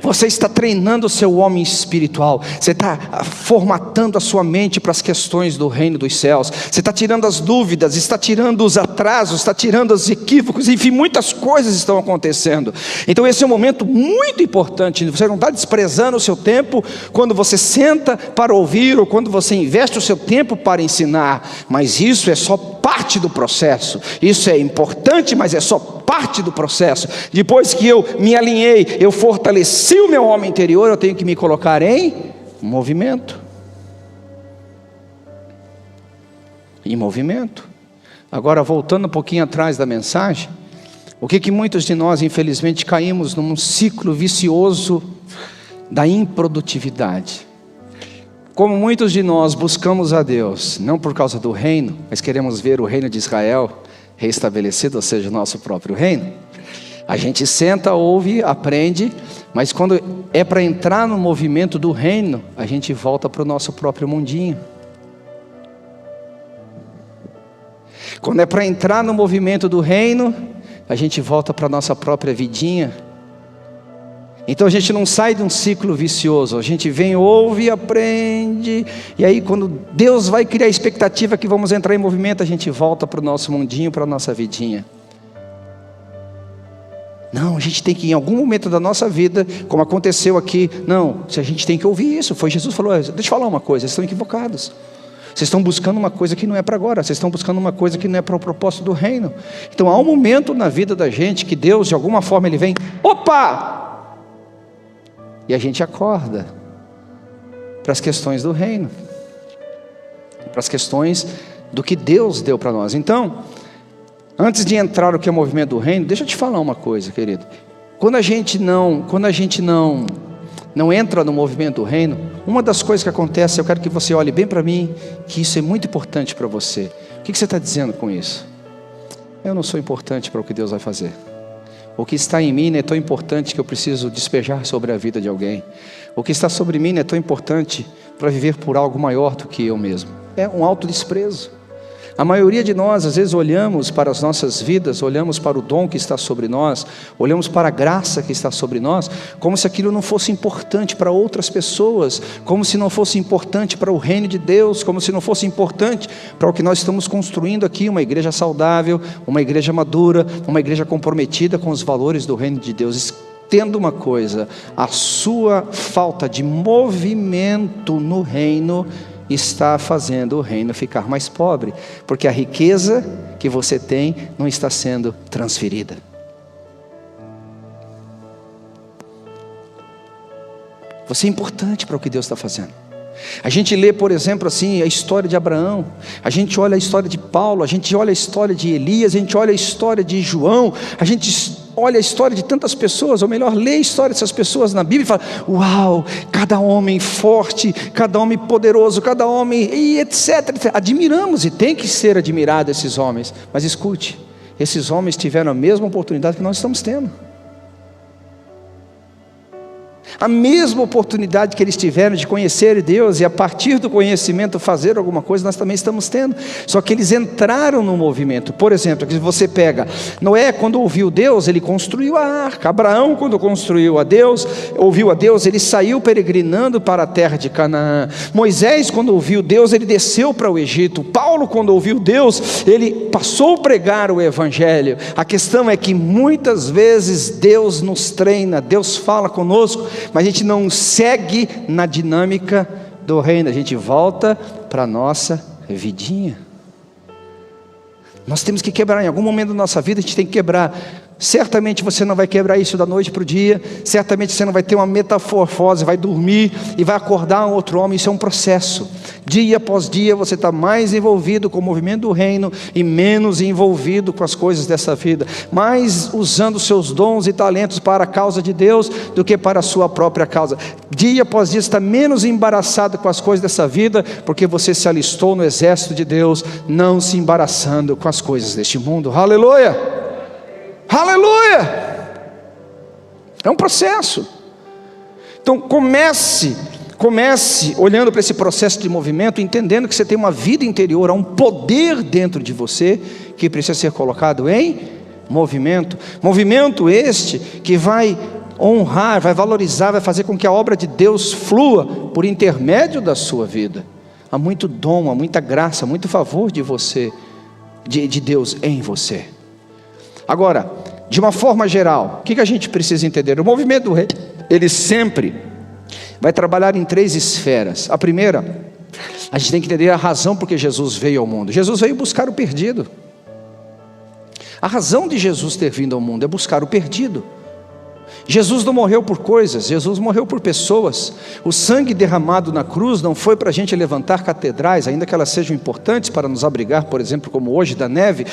Você está treinando o seu homem espiritual. Você está formatando a sua mente para as questões do reino dos céus. Você está tirando as dúvidas, está tirando os atrasos, está tirando os equívocos. Enfim, muitas coisas estão acontecendo. Então esse é um momento muito importante. Você não está desprezando o seu tempo quando você senta para ouvir ou quando você investe o seu tempo para ensinar. Mas isso é só parte do processo. Isso é importante, mas é só parte do processo. Depois que eu me alinhei, eu fortaleci o meu homem interior, eu tenho que me colocar em movimento. Em movimento. Agora, voltando um pouquinho atrás da mensagem, o que muitos de nós, infelizmente, caímos num ciclo vicioso da improdutividade. Como muitos de nós buscamos a Deus, não por causa do reino, mas queremos ver o reino de Israel reestabelecido, ou seja, o nosso próprio reino. A gente senta, ouve, aprende, mas quando é para entrar no movimento do reino, a gente volta para o nosso próprio mundinho. Quando é para entrar no movimento do reino, a gente volta para a nossa própria vidinha. Então a gente não sai de um ciclo vicioso. A gente vem, ouve, aprende, e aí quando Deus vai criar a expectativa que vamos entrar em movimento, a gente volta para o nosso mundinho, para a nossa vidinha. Não, a gente tem que, em algum momento da nossa vida, como aconteceu aqui, não, a gente tem que ouvir isso. Foi Jesus que falou: deixa eu falar uma coisa, vocês estão equivocados. Vocês estão buscando uma coisa que não é para agora. Vocês estão buscando uma coisa que não é para o propósito do reino. Então há um momento na vida da gente que Deus, de alguma forma, Ele vem, opa! E a gente acorda para as questões do reino, para as questões do que Deus deu para nós. Então, antes de entrar no que é o movimento do reino, deixa eu te falar uma coisa, querido. Quando a gente não entra no movimento do reino, uma das coisas que acontece, eu quero que você olhe bem para mim, que isso é muito importante para você. O que você está dizendo com isso? Eu não sou importante para o que Deus vai fazer. O que está em mim não é tão importante que eu preciso despejar sobre a vida de alguém. O que está sobre mim não é tão importante para viver por algo maior do que eu mesmo. É um autodesprezo. A maioria de nós, às vezes, olhamos para as nossas vidas, olhamos para o dom que está sobre nós, olhamos para a graça que está sobre nós, como se aquilo não fosse importante para outras pessoas, como se não fosse importante para o reino de Deus, como se não fosse importante para o que nós estamos construindo aqui, uma igreja saudável, uma igreja madura, uma igreja comprometida com os valores do reino de Deus. Entenda uma coisa: a sua falta de movimento no reino está fazendo o reino ficar mais pobre, porque a riqueza que você tem não está sendo transferida. Você é importante para o que Deus está fazendo. A gente lê, por exemplo, assim, a história de Abraão, a gente olha a história de Paulo, a gente olha a história de Elias, a gente olha a história de João, a gente olha a história de tantas pessoas, ou melhor, lê a história dessas pessoas na Bíblia e fala: uau, cada homem forte, cada homem poderoso, cada homem, e etc. Admiramos, e tem que ser admirado esses homens. Mas escute, esses homens tiveram a mesma oportunidade que nós estamos tendo. A mesma oportunidade que eles tiveram de conhecer Deus e a partir do conhecimento fazer alguma coisa, nós também estamos tendo. Só que eles entraram no movimento. Por exemplo, que você pega Noé, quando ouviu Deus, ele construiu a arca. Abraão, quando ouviu a Deus, ele saiu peregrinando para a terra de Canaã. Moisés, quando ouviu Deus, ele desceu para o Egito. Paulo, quando ouviu Deus, ele passou a pregar o evangelho. A questão é que muitas vezes Deus nos treina, Deus fala conosco, mas a gente não segue na dinâmica do reino, a gente volta para a nossa vidinha. Nós temos que quebrar, em algum momento da nossa vida a gente tem que quebrar. Certamente você não vai quebrar isso da noite para o dia, certamente você não vai ter uma metamorfose, vai dormir e vai acordar um outro homem. Isso é um processo. Dia após dia você está mais envolvido com o movimento do reino e menos envolvido com as coisas dessa vida, mais usando seus dons e talentos para a causa de Deus do que para a sua própria causa. Dia após dia você está menos embaraçado com as coisas dessa vida, porque você se alistou no exército de Deus, não se embaraçando com as coisas deste mundo. Aleluia! Aleluia! É um processo. Então comece olhando para esse processo de movimento, entendendo que você tem uma vida interior, há um poder dentro de você que precisa ser colocado em movimento. Movimento este que vai honrar, vai valorizar, vai fazer com que a obra de Deus flua por intermédio da sua vida. Há muito dom, há muita graça, muito favor de você, de Deus em você. Agora, de uma forma geral, o que a gente precisa entender? O movimento do reino, ele sempre vai trabalhar em 3 esferas. A primeira, a gente tem que entender a razão por que Jesus veio ao mundo. Jesus veio buscar o perdido. A razão de Jesus ter vindo ao mundo é buscar o perdido. Jesus não morreu por coisas, Jesus morreu por pessoas. O sangue derramado na cruz não foi para a gente levantar catedrais, ainda que elas sejam importantes para nos abrigar, por exemplo, como hoje da neve.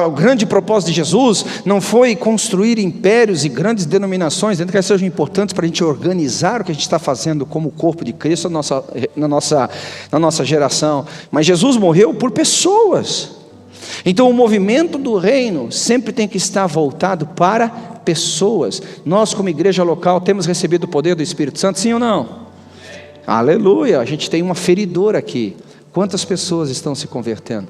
O grande propósito de Jesus não foi construir impérios e grandes denominações, ainda que elas sejam importantes para a gente organizar o que a gente está fazendo como corpo de Cristo na nossa geração. Mas Jesus morreu por pessoas. Então o movimento do reino sempre tem que estar voltado para pessoas. Nós como igreja local temos recebido o poder do Espírito Santo, sim ou não? Aleluia, a gente tem uma feridora aqui. Quantas pessoas estão se convertendo?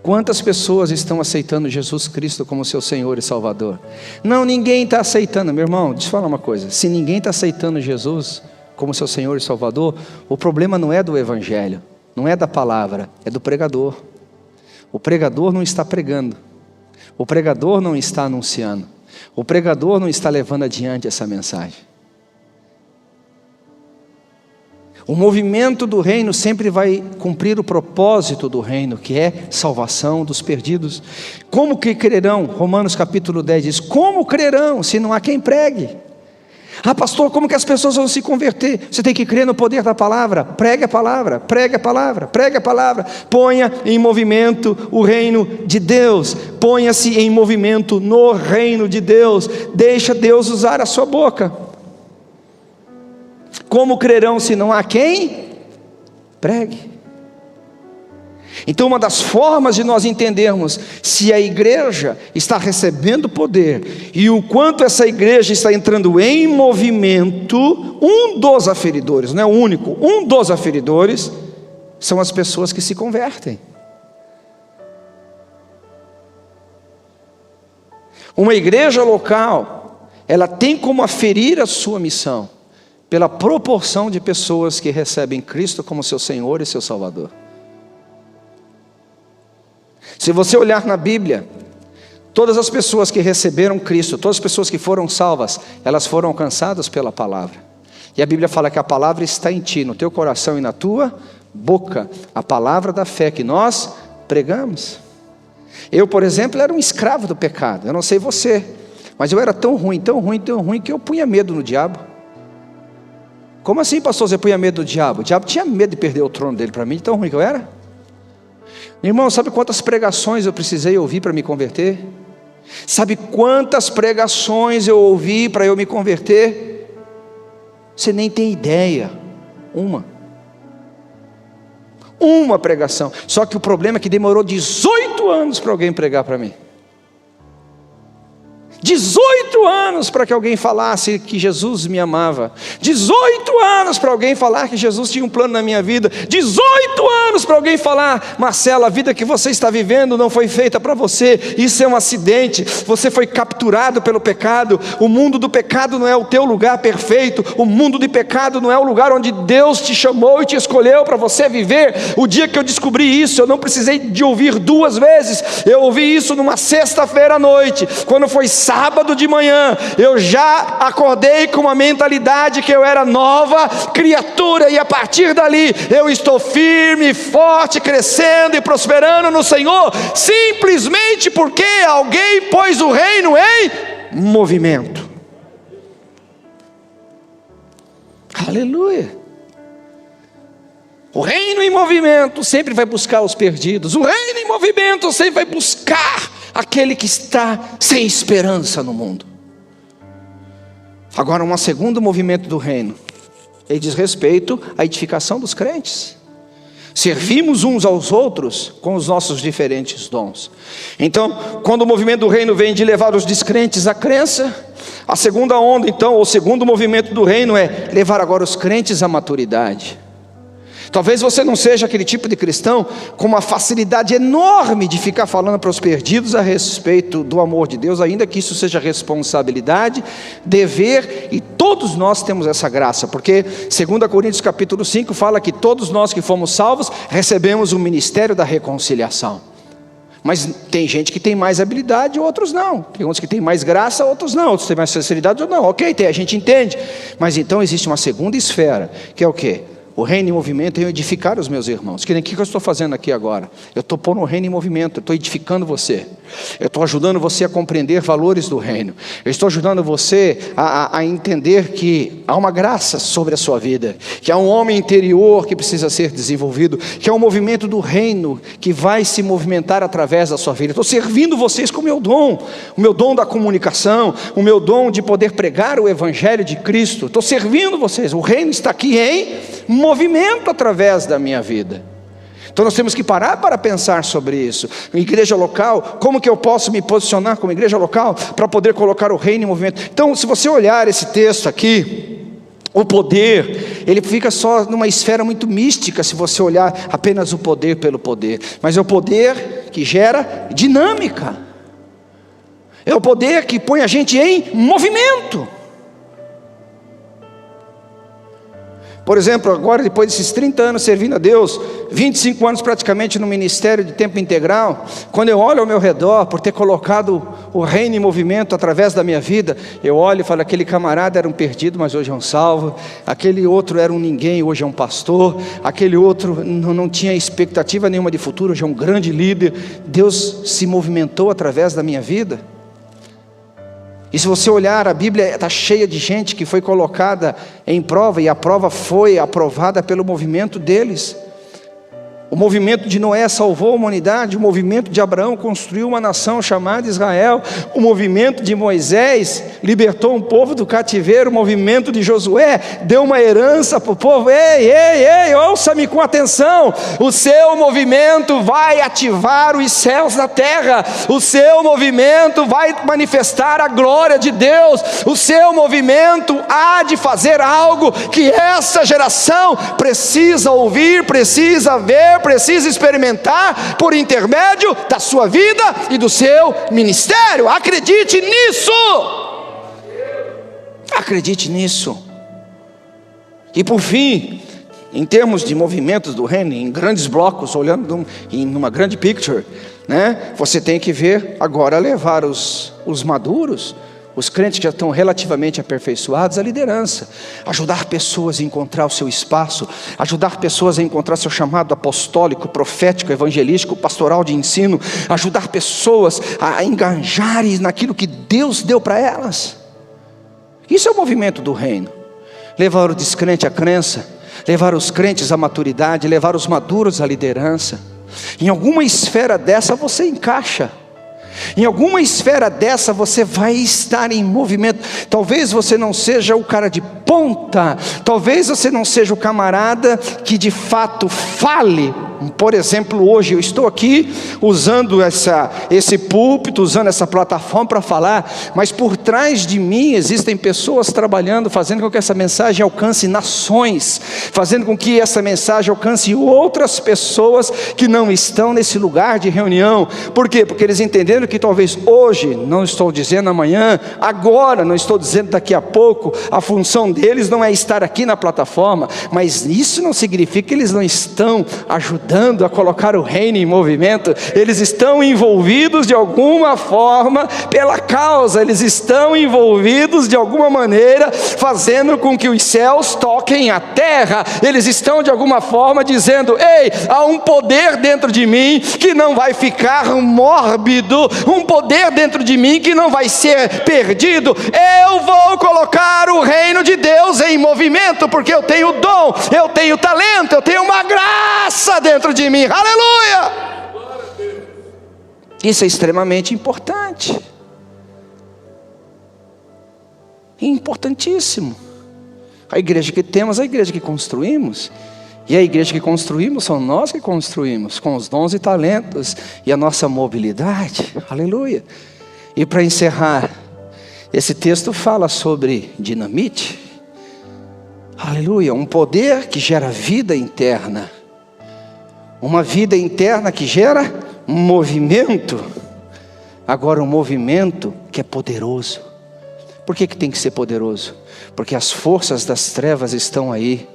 Quantas pessoas estão aceitando Jesus Cristo como seu Senhor e Salvador? Não, ninguém está aceitando, meu irmão, deixa eu falar uma coisa. Se ninguém está aceitando Jesus como seu Senhor e Salvador, o problema não é do Evangelho, não é da palavra, é do pregador. O pregador não está pregando, o pregador não está anunciando, o pregador não está levando adiante essa mensagem. O movimento do reino sempre vai cumprir o propósito do reino, que é salvação dos perdidos. Como que crerão? Romanos capítulo 10 diz: como crerão se não há quem pregue? Ah, pastor, como que as pessoas vão se converter? Você tem que crer no poder da palavra. Pregue a palavra, pregue a palavra, pregue a palavra. Ponha em movimento o reino de Deus. Ponha-se em movimento no reino de Deus. Deixa Deus usar a sua boca. Como crerão se não há quem pregue? Então uma das formas de nós entendermos se a igreja está recebendo poder e o quanto essa igreja está entrando em movimento, um dos aferidores, não é o único, um dos aferidores são as pessoas que se convertem. Uma igreja local, ela tem como aferir a sua missão pela proporção de pessoas que recebem Cristo como seu Senhor e seu Salvador. Se você olhar na Bíblia, todas as pessoas que receberam Cristo, todas as pessoas que foram salvas, elas foram alcançadas pela palavra. E a Bíblia fala que a palavra está em ti, no teu coração e na tua boca, a palavra da fé que nós pregamos. Eu, por exemplo, era um escravo do pecado. Eu não sei você, mas eu era tão ruim que eu punha medo no diabo. Como assim, pastor, você punha medo do diabo? O diabo tinha medo de perder o trono dele para mim, de tão ruim que eu era. Irmão, sabe quantas pregações eu precisei ouvir para me converter? Sabe quantas pregações eu ouvi para eu me converter? Você nem tem ideia. Uma pregação. Só que o problema é que demorou 18 anos para alguém pregar para mim. 18 anos para que alguém falasse que Jesus me amava. 18 anos para alguém falar que Jesus tinha um plano na minha vida. 18 anos para alguém falar: Marcelo, a vida que você está vivendo não foi feita para você. Isso é um acidente. Você foi capturado pelo pecado. O mundo do pecado não é o teu lugar perfeito. O mundo do pecado não é o lugar onde Deus te chamou e te escolheu para você viver. O dia que eu descobri isso, eu não precisei de ouvir 2 vezes. Eu ouvi isso numa sexta-feira à noite, quando foi sábado de manhã. Eu já acordei com uma mentalidade que eu era nova criatura, e a partir dali eu estou firme, forte, crescendo e prosperando no Senhor, simplesmente porque alguém pôs o reino em movimento. Aleluia. O reino em movimento sempre vai buscar os perdidos. O reino em movimento sempre vai buscar aquele que está sem esperança no mundo. Agora, um segundo movimento do reino, ele diz respeito à edificação dos crentes. Servimos uns aos outros com os nossos diferentes dons. Então, quando o movimento do reino vem de levar os descrentes à crença, a segunda onda, então, o segundo movimento do reino é levar agora os crentes à maturidade. Talvez você não seja aquele tipo de cristão com uma facilidade enorme de ficar falando para os perdidos a respeito do amor de Deus, ainda que isso seja responsabilidade, dever, e todos nós temos essa graça, porque 2 Coríntios capítulo 5 fala que todos nós que fomos salvos recebemos o ministério da reconciliação. Mas tem gente que tem mais habilidade, outros não. Tem uns que tem mais graça, outros não. Outros têm mais facilidade, outros não. Ok, a gente entende. Mas então existe uma segunda esfera, que é o quê? O reino em movimento é edificar os meus irmãos. Que nem o que eu estou fazendo aqui agora? Eu estou pondo o reino em movimento, eu estou edificando você. Eu estou ajudando você a compreender valores do reino. Eu estou ajudando você a entender que há uma graça sobre a sua vida, que há um homem interior que precisa ser desenvolvido, que há um movimento do reino que vai se movimentar através da sua vida. Eu estou servindo vocês com o meu dom da comunicação, o meu dom de poder pregar o evangelho de Cristo. Estou servindo vocês. O reino está aqui em movimento através da minha vida. Então nós temos que parar para pensar sobre isso. Igreja local, como que eu posso me posicionar como igreja local para poder colocar o reino em movimento? Então, se você olhar esse texto aqui, o poder, ele fica só numa esfera muito mística se você olhar apenas o poder pelo poder. Mas é o poder que gera dinâmica. É o poder que põe a gente em movimento. Por exemplo, agora depois desses 30 anos servindo a Deus, 25 anos praticamente no ministério de tempo integral, quando eu olho ao meu redor, por ter colocado o reino em movimento através da minha vida, eu olho e falo, aquele camarada era um perdido, mas hoje é um salvo, aquele outro era um ninguém, hoje é um pastor, aquele outro não tinha expectativa nenhuma de futuro, hoje é um grande líder. Deus se movimentou através da minha vida. E se você olhar, a Bíblia está cheia de gente que foi colocada em prova, e a prova foi aprovada pelo movimento deles. O movimento de Noé salvou a humanidade, o movimento de Abraão construiu uma nação chamada Israel, o movimento de Moisés libertou um povo do cativeiro, o movimento de Josué deu uma herança para o povo. Ei, ouça-me com atenção, o seu movimento vai ativar os céus na terra, o seu movimento vai manifestar a glória de Deus, o seu movimento há de fazer algo que essa geração precisa ouvir, precisa ver, precisa experimentar por intermédio da sua vida e do seu ministério. Acredite nisso. Acredite nisso. E por fim, em termos de movimentos do reino, em grandes blocos, olhando em uma grande picture, né? Você tem que ver agora levar os maduros, os crentes que já estão relativamente aperfeiçoados, a liderança, ajudar pessoas a encontrar o seu espaço, ajudar pessoas a encontrar seu chamado apostólico, profético, evangelístico, pastoral de ensino, ajudar pessoas a engajarem naquilo que Deus deu para elas. Isso é o movimento do reino. Levar o descrente à crença, levar os crentes à maturidade, levar os maduros à liderança. Em alguma esfera dessa você encaixa. Em alguma esfera dessa você vai estar em movimento. Talvez você não seja o cara de ponta, talvez você não seja o camarada que de fato fale. Por exemplo, hoje eu estou aqui usando esse púlpito, usando essa plataforma para falar, mas por trás de mim existem pessoas trabalhando, fazendo com que essa mensagem alcance nações, fazendo com que essa mensagem alcance outras pessoas que não estão nesse lugar de reunião. Por quê? Porque eles entenderam que talvez hoje, não estou dizendo amanhã, agora, não estou dizendo daqui a pouco, a função deles não é estar aqui na plataforma, mas isso não significa que eles não estão ajudando a colocar o reino em movimento. Eles estão envolvidos de alguma forma pela causa, eles estão envolvidos de alguma maneira, fazendo com que os céus toquem a terra. Eles estão de alguma forma dizendo, ei, há um poder dentro de mim que não vai ficar mórbido, um poder dentro de mim que não vai ser perdido. Eu vou colocar o reino de Deus em movimento, porque eu tenho dom, eu tenho talento, eu tenho uma graça dentro de mim. Aleluia! Isso é extremamente importante. Importantíssimo. A igreja que temos, a igreja que construímos. E a igreja que construímos, são nós que construímos, com os dons e talentos e a nossa mobilidade. Aleluia! E para encerrar, esse texto fala sobre dinamite. Aleluia, um poder que gera vida interna. Uma vida interna que gera um movimento. Agora um movimento que é poderoso. Por que tem que ser poderoso? Porque as forças das trevas estão aí.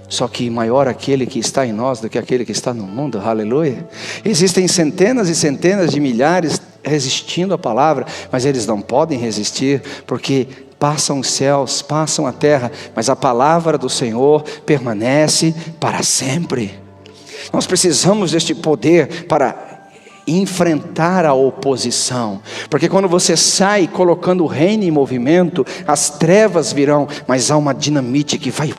Só que maior aquele que está em nós do que aquele que está no mundo. Aleluia. Existem centenas e centenas de milhares resistindo à palavra, mas eles não podem resistir, porque passam os céus, passam a terra, mas a palavra do Senhor permanece para sempre. Nós precisamos deste poder para enfrentar a oposição, porque quando você sai colocando o reino em movimento, as trevas virão, mas há uma dinamite que vai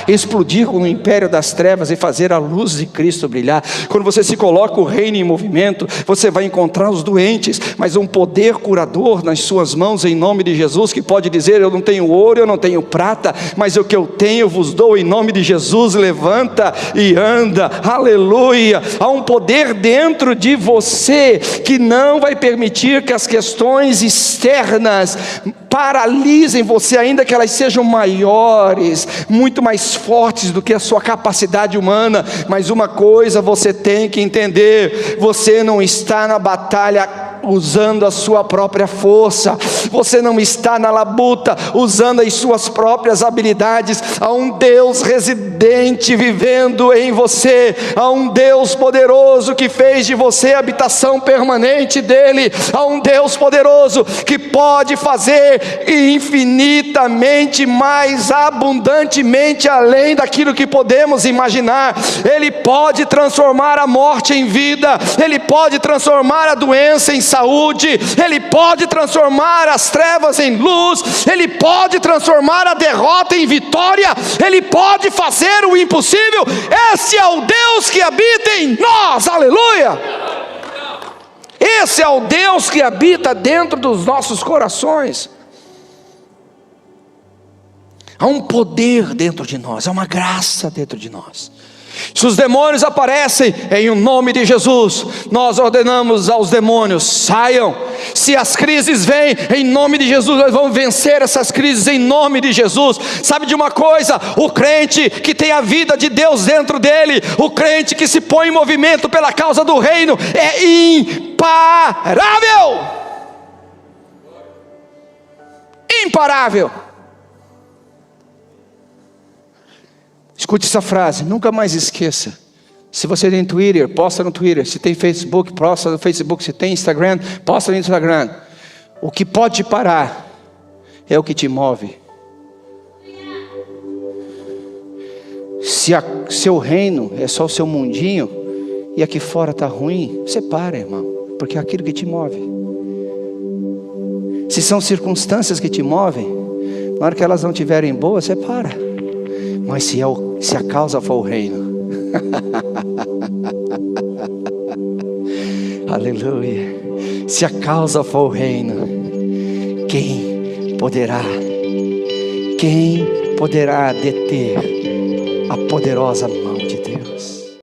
explodir com o império das trevas e fazer a luz de Cristo brilhar. Quando você se coloca o reino em movimento, você vai encontrar os doentes, mas um poder curador nas suas mãos, em nome de Jesus, que pode dizer: eu não tenho ouro, eu não tenho prata, mas o que eu tenho eu vos dou, em nome de Jesus. Levanta e anda. Aleluia. Há um poder dentro de você que não vai permitir que as questões externas paralisem você, ainda que elas sejam maiores, muito mais fortes do que a sua capacidade humana. Mas uma coisa você tem que entender: você não está na batalha usando a sua própria força, você não está na labuta usando as suas próprias habilidades. Há um Deus residente vivendo em você, há um Deus poderoso que fez de você a habitação permanente dele, há um Deus poderoso que pode fazer infinitamente mais abundantemente além daquilo que podemos imaginar. Ele pode transformar a morte em vida, ele pode transformar a doença em saúde, ele pode transformar as trevas em luz, ele pode transformar a derrota em vitória, ele pode fazer o impossível. Esse é o Deus que habita em nós. Aleluia. Esse é o Deus que habita dentro dos nossos corações. Há um poder dentro de nós, há uma graça dentro de nós. Se os demônios aparecem em o nome de Jesus, nós ordenamos aos demônios: saiam. Se as crises vêm, em nome de Jesus, nós vamos vencer essas crises em nome de Jesus. Sabe de uma coisa? O crente que tem a vida de Deus dentro dele, o crente que se põe em movimento pela causa do reino, é imparável. Imparável. Escute essa frase, nunca mais esqueça. Se você tem Twitter, posta no Twitter. Se tem Facebook, posta no Facebook. Se tem Instagram, posta no Instagram. O que pode te parar é o que te move. Se seu reino é só o seu mundinho e aqui fora está ruim, você para, irmão, porque é aquilo que te move. Se são circunstâncias que te movem, na hora que elas não estiverem boas, você para. Mas se a causa for o reino, aleluia, se a causa for o reino, quem poderá deter a poderosa mão